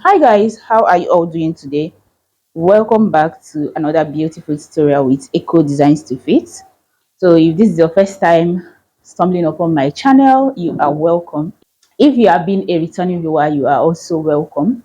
Hi guys, how are you all doing today? Welcome back to another beautiful tutorial with Eco Designs to Fit. So if this is your first time stumbling upon my channel, you are welcome. If you have been a returning viewer, you are also welcome.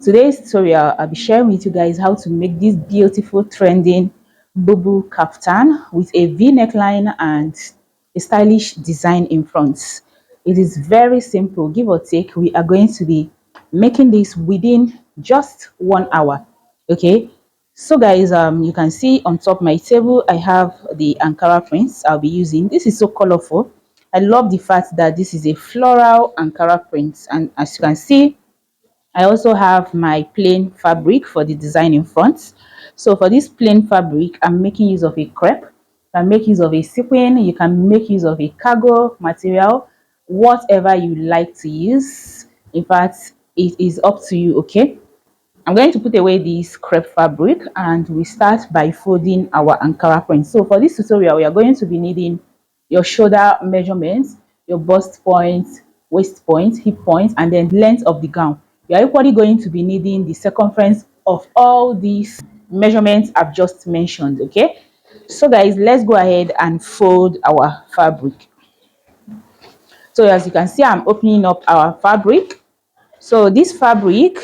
Today's tutorial, I'll be sharing with you guys how to make this beautiful trending bubu kaftan with a V neckline and a stylish design in front. It is very simple, give or take. We are going to be making this within just 1 hour. Okay, so guys, you can see on top my table I have the Ankara prints I'll be using. This is so colorful. I love the fact that this is a floral Ankara print, and as you can see, I also have my plain fabric for the design in front. So for this plain fabric, I'm making use of a crepe. You can make use of a sequin. You can make use of a cargo material, whatever you like to use. In fact, it is up to you, okay? I'm going to put away this crepe fabric and we start by folding our Ankara print. So for this tutorial, we are going to be needing your shoulder measurements, your bust point, waist point, hip point, and then length of the gown. You are equally going to be needing the circumference of all these measurements I've just mentioned, okay? So guys, let's go ahead and fold our fabric. So as you can see, I'm opening up our fabric. So this fabric,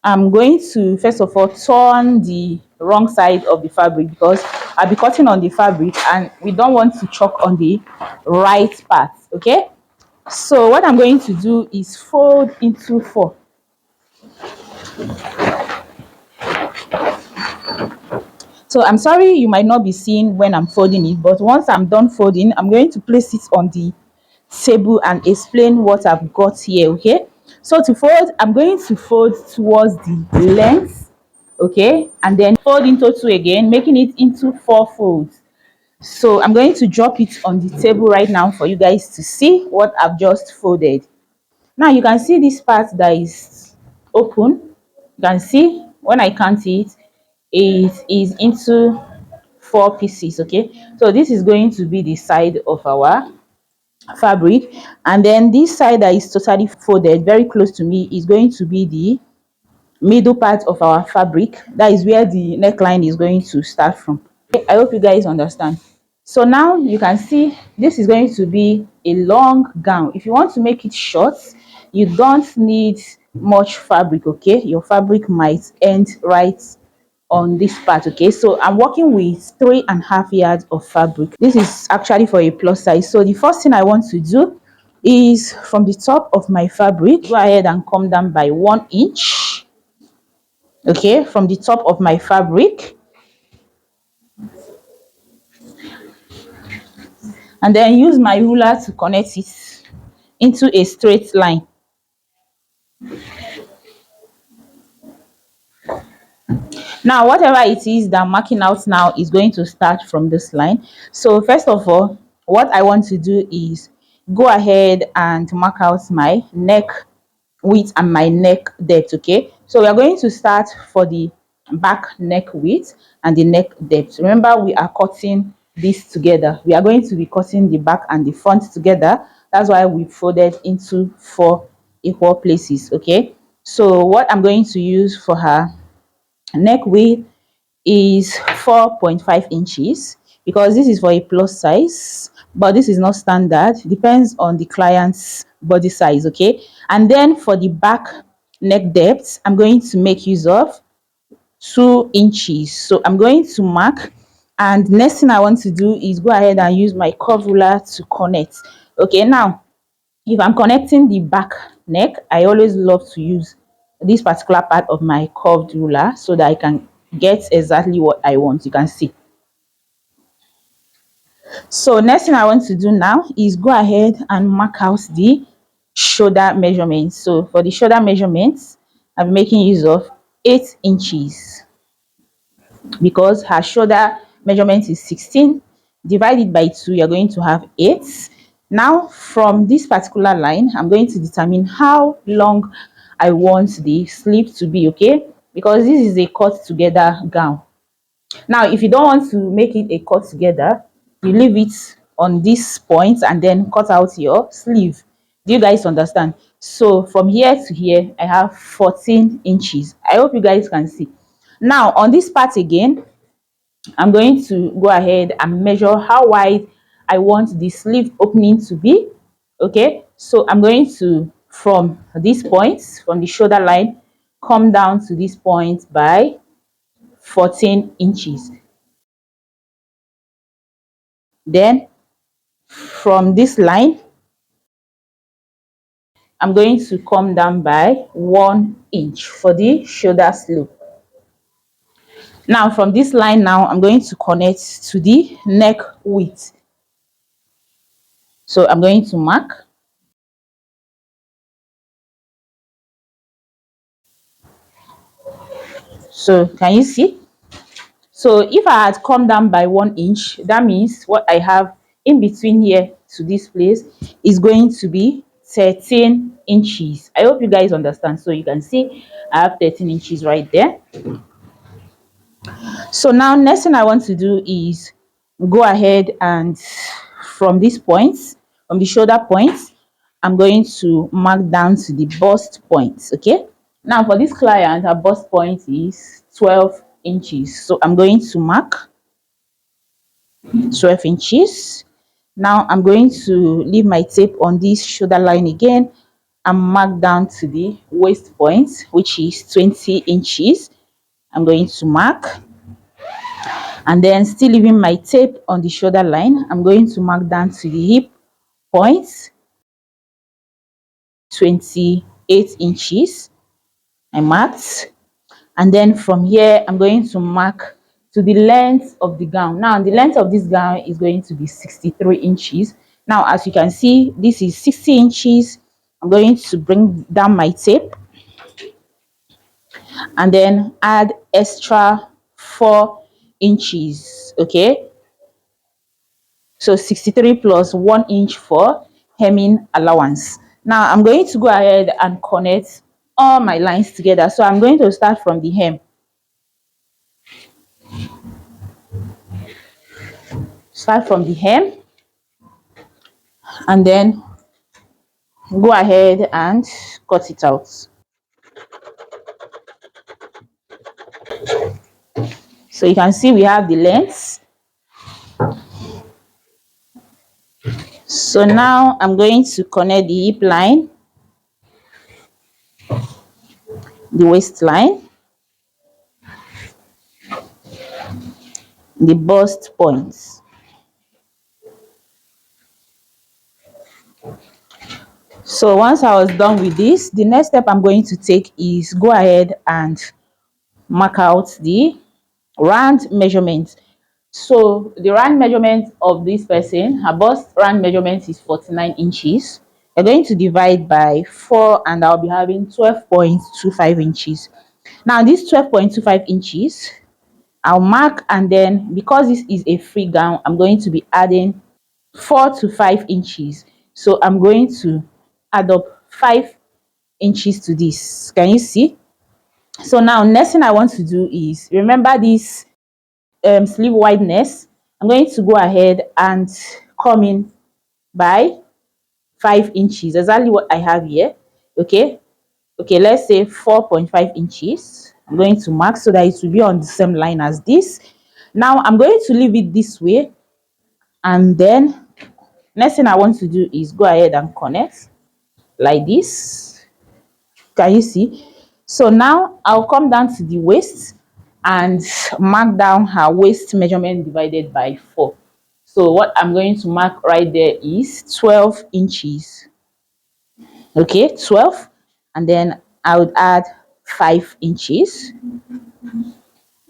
I'm going to first of all turn the wrong side of the fabric because I'll be cutting on the fabric and we don't want to chalk on the right part. Okay, so what I'm going to do is fold into four. So I'm sorry you might not be seeing when I'm folding it, but once I'm done folding, I'm going to place it on the table and explain what I've got here. Okay, so to fold, I'm going to fold towards the length, okay, and then fold into two again, making it into four folds. So I'm going to drop it on the table right now for you guys to see what I've just folded. Now you can see this part that is open. You can see when I count it, it is into four pieces. Okay, so this is going to be the side of our fabric, and then this side that is totally folded very close to me is going to be the middle part of our fabric. That is where the neckline is going to start from. I hope you guys understand. So now you can see this is going to be a long gown. If you want to make it short, you don't need much fabric. Okay, your fabric might end right on this part. Okay, so I'm working with 3.5 yards of fabric. This is actually for a plus size. So the first thing I want to do is from the top of my fabric, go ahead and come down by 1 inch. Okay, from the top of my fabric, and then use my ruler to connect it into a straight line. Now whatever it is that I'm marking out now is going to start from this line. So first of all, what I want to do is go ahead and mark out my neck width and my neck depth. Okay, so we are going to start for the back neck width and the neck depth. Remember, we are cutting this together. We are going to be cutting the back and the front together. That's why we folded into four equal places. Okay, so what I'm going to use for her neck width is 4.5 inches because this is for a plus size, but this is not standard. It depends on the client's body size. Okay, and then for the back neck depth, I'm going to make use of 2 inches. So I'm going to mark, and next thing I want to do is go ahead and use my curve ruler to connect. Okay, now if I'm connecting the back neck, I always love to use this particular part of my curved ruler so that I can get exactly what I want. You can see. So next thing I want to do now is go ahead and mark out the shoulder measurements. So for the shoulder measurements, I'm making use of 8 inches because her shoulder measurement is 16. Divided by 2, you're going to have 8. Now from this particular line, I'm going to determine how long I want the sleeve to be. Okay, because this is a cut together gown. Now if you don't want to make it a cut together, you leave it on this point and then cut out your sleeve. Do you guys understand? So from here to here, I have 14 inches. I hope you guys can see. Now on this part again, I'm going to go ahead and measure how wide I want the sleeve opening to be. Okay, so I'm going to, from this point, from the shoulder line, come down to this point by 14 inches. Then from this line, I'm going to come down by 1 inch for the shoulder slope. Now from this line now, I'm going to connect to the neck width. So I'm going to mark. So can you see? So if I had come down by 1 inch, that means what I have in between here to this place is going to be 13 inches. I hope you guys understand. So you can see I have 13 inches right there. So now next thing I want to do is go ahead and from this point, from the shoulder point, I'm going to mark down to the bust point. Okay, now for this client, her bust point is 12 inches. So I'm going to mark 12 inches. Now I'm going to leave my tape on this shoulder line again and mark down to the waist point, which is 20 inches. I'm going to mark, and then still leaving my tape on the shoulder line, I'm going to mark down to the hip point, 28 inches. I marked, and then from here I'm going to mark to the length of the gown. Now the length of this gown is going to be 63 inches. Now as you can see, this is 60 inches. I'm going to bring down my tape and then add extra 4 inches. Okay, so 63 plus 1 inch for hemming allowance. Now I'm going to go ahead and connect all my lines together. So I'm going to start from the hem. Start from the hem and then go ahead and cut it out. So you can see we have the length. So now I'm going to connect the hip line, the waistline, the bust points. So once I was done with this, the next step I'm going to take is go ahead and mark out the round measurement. So the round measurement of this person, her bust round measurement is 49 inches. We're going to divide by 4 and I'll be having 12.25 inches. Now this 12.25 inches, I'll mark, and then because this is a free gown, I'm going to be adding 4 to 5 inches. So I'm going to add up 5 inches to this. Can you see? So now next thing I want to do is, remember this sleeve wideness, I'm going to go ahead and come in by 5 inches, exactly what I have here. Okay, let's say 4.5 inches. I'm going to mark so that it will be on the same line as this. Now I'm going to leave it this way, and then next thing I want to do is go ahead and connect like this. Can you see? So now I'll come down to the waist and mark down her waist measurement divided by 4. So what I'm going to mark right there is 12 inches. Okay, 12. And then I would add 5 inches.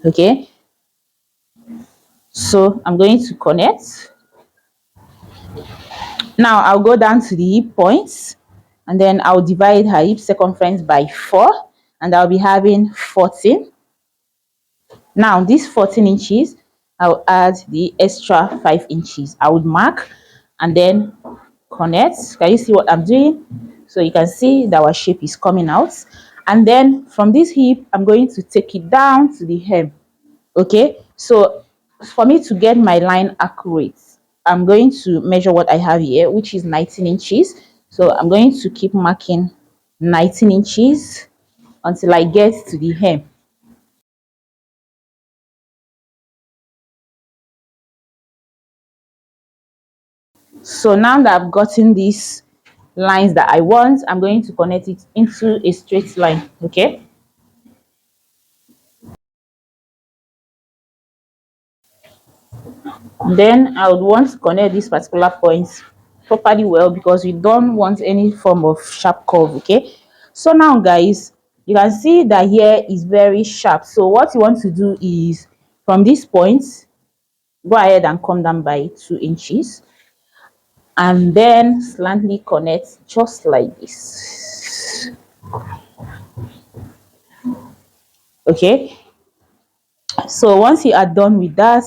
Okay. So I'm going to connect. Now I'll go down to the hip points and then I'll divide her hip circumference by 4 and I'll be having 14. Now this 14 inches, I'll add the extra 5 inches. I would mark and then connect. Can you see what I'm doing? So you can see that our shape is coming out. And then from this hip, I'm going to take it down to the hem. Okay, so for me to get my line accurate, I'm going to measure what I have here, which is 19 inches. So I'm going to keep marking 19 inches until I get to the hem. So now that I've gotten these lines that I want, I'm going to connect it into a straight line. Okay. Then I would want to connect this particular point properly well, because we don't want any form of sharp curve. Okay. So now guys, you can see that here is very sharp. So what you want to do is, from this point, go ahead and come down by 2 inches, and then slightly connect just like this. Okay. So once you are done with that,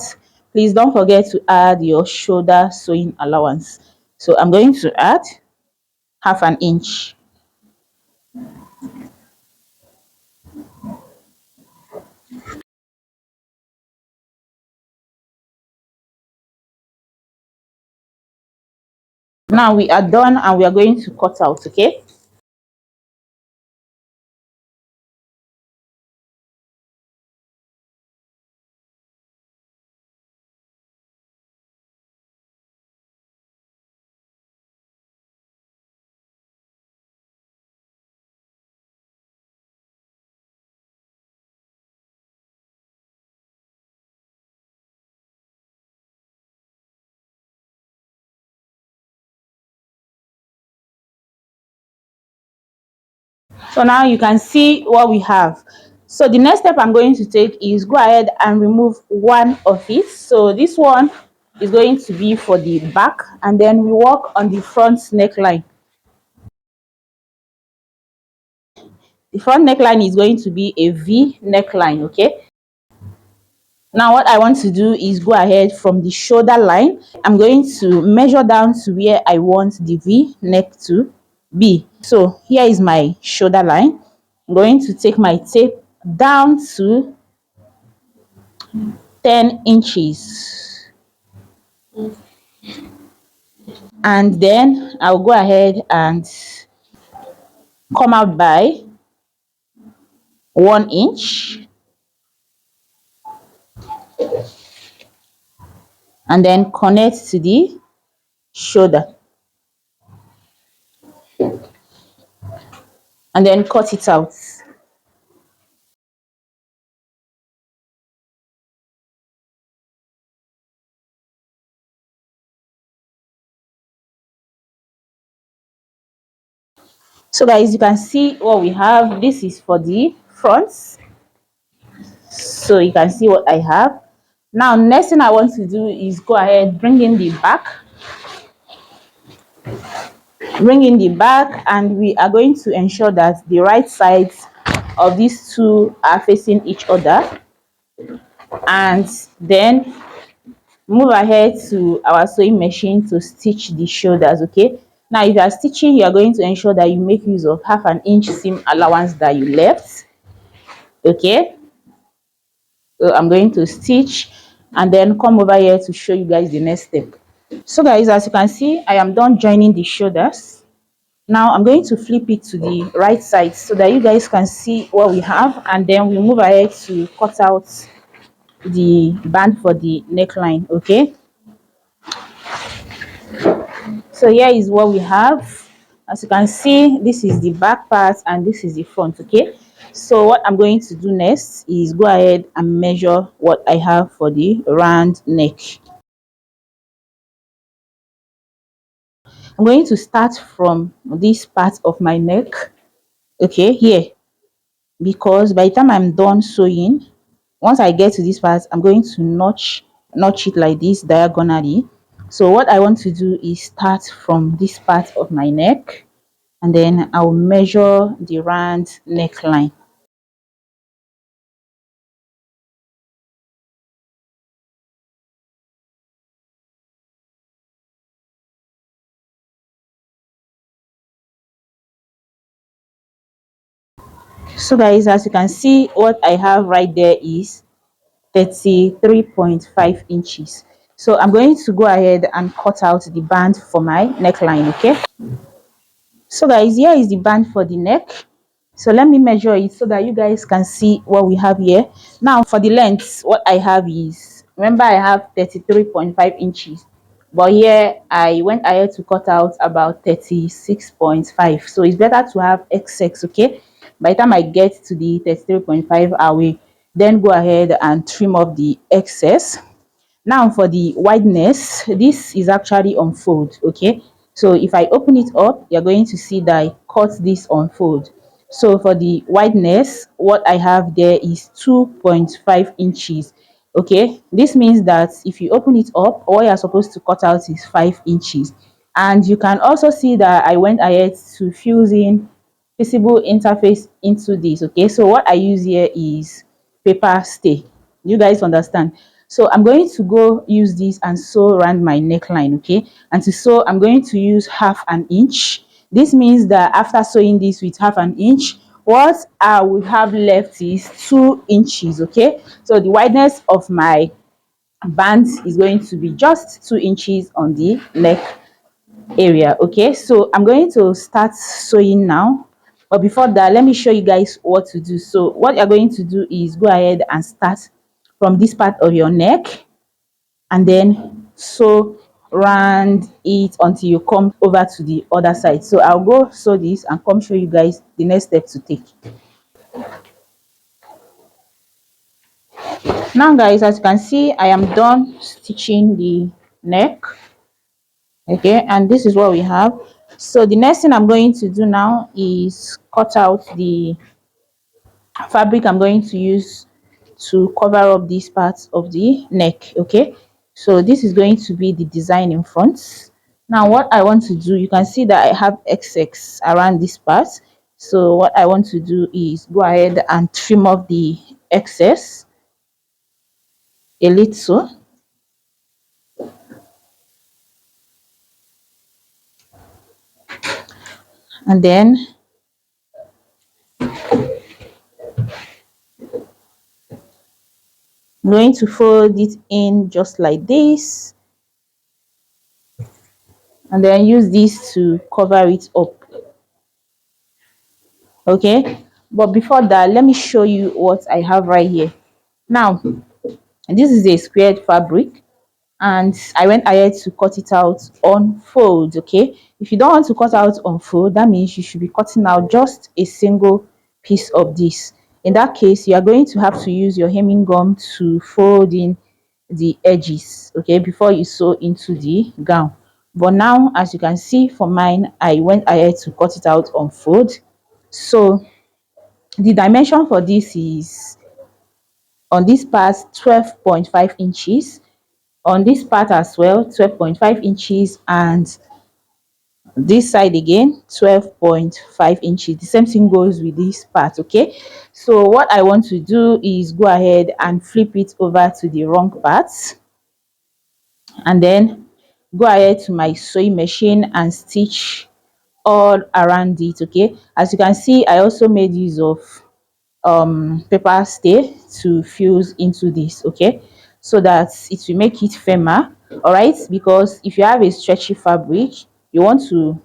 please don't forget to add your shoulder sewing allowance. So I'm going to add half an inch. Now we are done and we are going to cut out. Okay. So now you can see what we have. So the next step I'm going to take is go ahead and remove one of it. So this one is going to be for the back, and then we work on the front neckline. The front neckline is going to be a V neckline. Okay. Now what I want to do is go ahead from the shoulder line. I'm going to measure down to where I want the V neck to be. So here is my shoulder line. I'm going to take my tape down to 10 inches, and then I'll go ahead and come out by 1 inch, and then connect to the shoulder, and then cut it out. So guys, you can see what we have. This is for the front, so you can see what I have. Now next thing I want to do is go ahead, bring in the back, and we are going to ensure that the right sides of these two are facing each other, and then move ahead to our sewing machine to stitch the shoulders. Okay. Now if you are stitching, you are going to ensure that you make use of half an inch seam allowance that you left. Okay. So I'm going to stitch and then come over here to show you guys the next step. So guys, as you can see, I am done joining the shoulders. Now I'm going to flip it to the right side so that you guys can see what we have, and then we move ahead to cut out the band for the neckline. Okay. So here is what we have. As you can see, this is the back part and this is the front. Okay. So what I'm going to do next is go ahead and measure what I have for the round neck. I'm going to start from this part of my neck. Okay, here, because by the time I'm done sewing, once I get to this part, I'm going to notch it like this diagonally. So what I want to do is start from this part of my neck, and then I'll measure the round neckline. So guys, as you can see, what I have right there is 33.5 inches. So I'm going to go ahead and cut out the band for my neckline. Okay. So guys, here is the band for the neck. So let me measure it so that you guys can see what we have here. Now for the length, what I have is, remember I have 33.5 inches, but here I went ahead to cut out about 36.5. So it's better to have XX, okay? By the time I get to the 33.5, I will then go ahead and trim off the excess. Now for the wideness, this is actually on fold, okay? So if I open it up, you're going to see that I cut this on fold. So for the wideness, what I have there is 2.5 inches, okay? This means that if you open it up, what you're supposed to cut out is 5 inches. And you can also see that I went ahead to fuse in visible interface into this, okay? So what I use here is paper stay. You guys understand? So I'm going to go use this and sew around my neckline, okay? And to sew, I'm going to use 1/2 inch. This means that after sewing this with 1/2 inch, what I will have left is 2 inches, okay? So the wideness of my band is going to be just 2 inches on the neck area. Okay, so I'm going to start sewing now, but before that, let me show you guys what to do. So what you're going to do is go ahead and start from this part of your neck, and then sew round it until you come over to the other side. So I'll go sew this and come show you guys the next step to take. Now guys, as you can see, I am done stitching the neck. Okay, and this is what we have. So the next thing I'm going to do now is cut out the fabric I'm going to use to cover up these parts of the neck. Okay, so this is going to be the design in front. Now what I want to do, you can see that I have XX around this part. So what I want to do is go ahead and trim off the excess a little, and then I'm going to fold it in just like this, and then use this to cover it up. Okay, but before that, let me show you what I have right here. Now this is a squared fabric, and I went ahead to cut it out on fold. Okay, if you don't want to cut out on fold, that means you should be cutting out just a single piece of this. In that case, you are going to have to use your hemming gum to fold in the edges, okay, before you sew into the gown. But now, as you can see for mine, I went ahead to cut it out on fold. So the dimension for this is, on this part, 12.5 inches, on this part as well 12.5 inches, and this side again 12.5 inches. The same thing goes with this part. Okay, so what I want to do is go ahead and flip it over to the wrong part, and then go ahead to my sewing machine and stitch all around it. Okay, as you can see, I also made use of paper stay to fuse into this, okay, so that it will make it firmer. All right, because if you have a stretchy fabric, you want to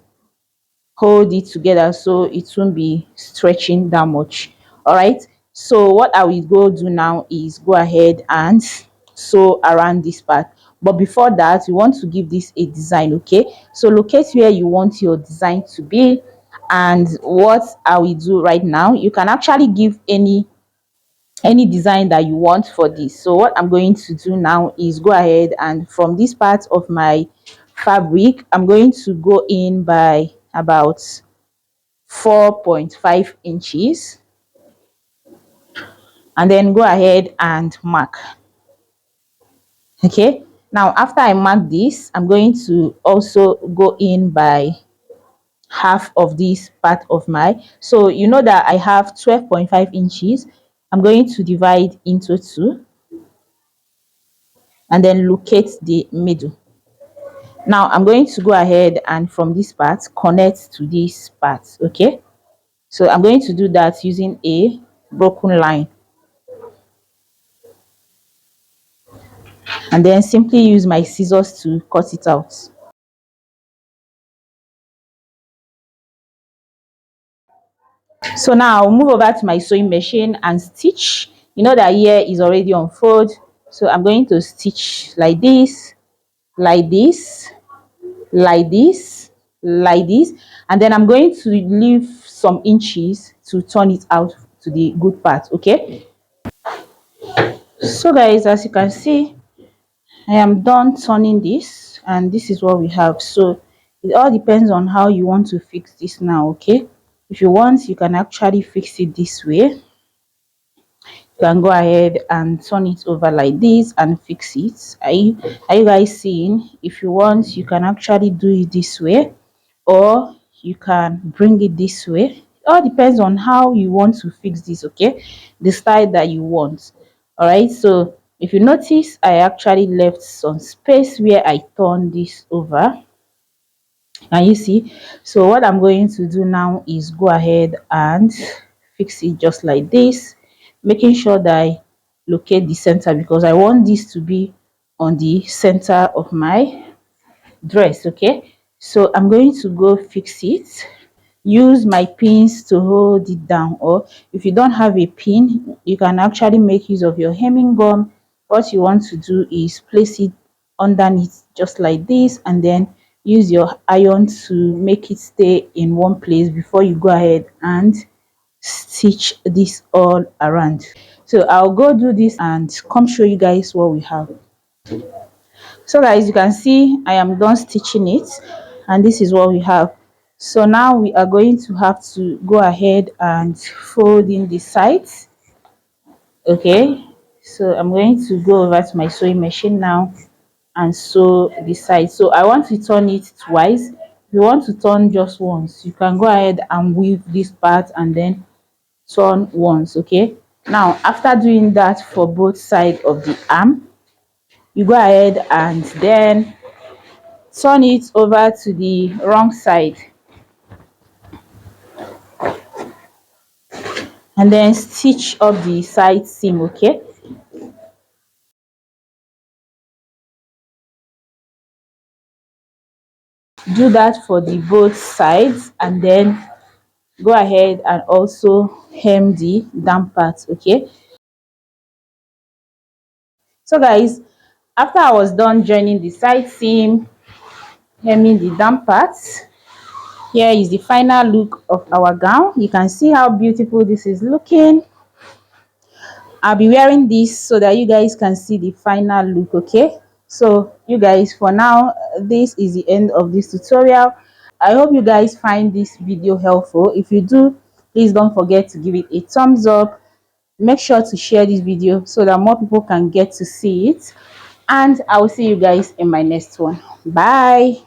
hold it together so it won't be stretching that much. All right, so what I will go do now is go ahead and sew around this part. But before that, you want to give this a design. Okay, so locate where you want your design to be, and what I will do right now, you can actually give any design that you want for this. So what I'm going to do now is go ahead, and from this part of my fabric, I'm going to go in by about 4.5 inches, and then go ahead and mark. Okay, now after I mark this, I'm going to also go in by half of this part of my, so you know that I have 12.5 inches. I'm going to divide into two, and then locate the middle. Now I'm going to go ahead and from this part connect to this part. Okay, so I'm going to do that using a broken line, and then simply use my scissors to cut it out. So now I'll move over to my sewing machine and stitch. You know that here is already on fold, so I'm going to stitch like this, like this, like this, like this, and then I'm going to leave some inches to turn it out to the good part. Okay, so guys, as you can see, I am done turning this, and this is what we have. So it all depends on how you want to fix this now. Okay, if you want, you can actually fix it this way. You can go ahead and turn it over like this and fix it. Are you guys seeing? If you want, you can actually do it this way, or you can bring it this way. It all depends on how you want to fix this. Okay, the style that you want. All right, so if you notice, I actually left some space where I turn this over. Can you see? So what I'm going to do now is go ahead and fix it just like this, making sure that I locate the center, because I want this to be on the center of my dress. Okay, so I'm going to go fix it. Use my pins to hold it down, or if you don't have a pin, you can actually make use of your hemming gum. What you want to do is place it underneath just like this, and then use your iron to make it stay in one place before you go ahead and stitch this all around. So I'll go do this and come show you guys what we have. So guys, you can see I am done stitching it, and this is what we have. So now we are going to have to go ahead and fold in the sides. Okay, so I'm going to go over to my sewing machine now and sew the sides. So I want to turn it twice. If you want to turn just once, you can go ahead and weave this part and then turn once. Okay, now after doing that for both sides of the arm, you go ahead and then turn it over to the wrong side, and then stitch up the side seam. Okay, do that for the both sides, and then go ahead and also hem the down part. Okay, so guys, after I was done joining the side seam, hemming the down parts, here is the final look of our gown. You can see how beautiful this is looking. I'll be wearing this so that you guys can see the final look. Okay, so you guys, for now, this is the end of this tutorial. I hope you guys find this video helpful. If you do, please don't forget to give it a thumbs up. Make sure to share this video so that more people can get to see it, and I will see you guys in my next one. Bye.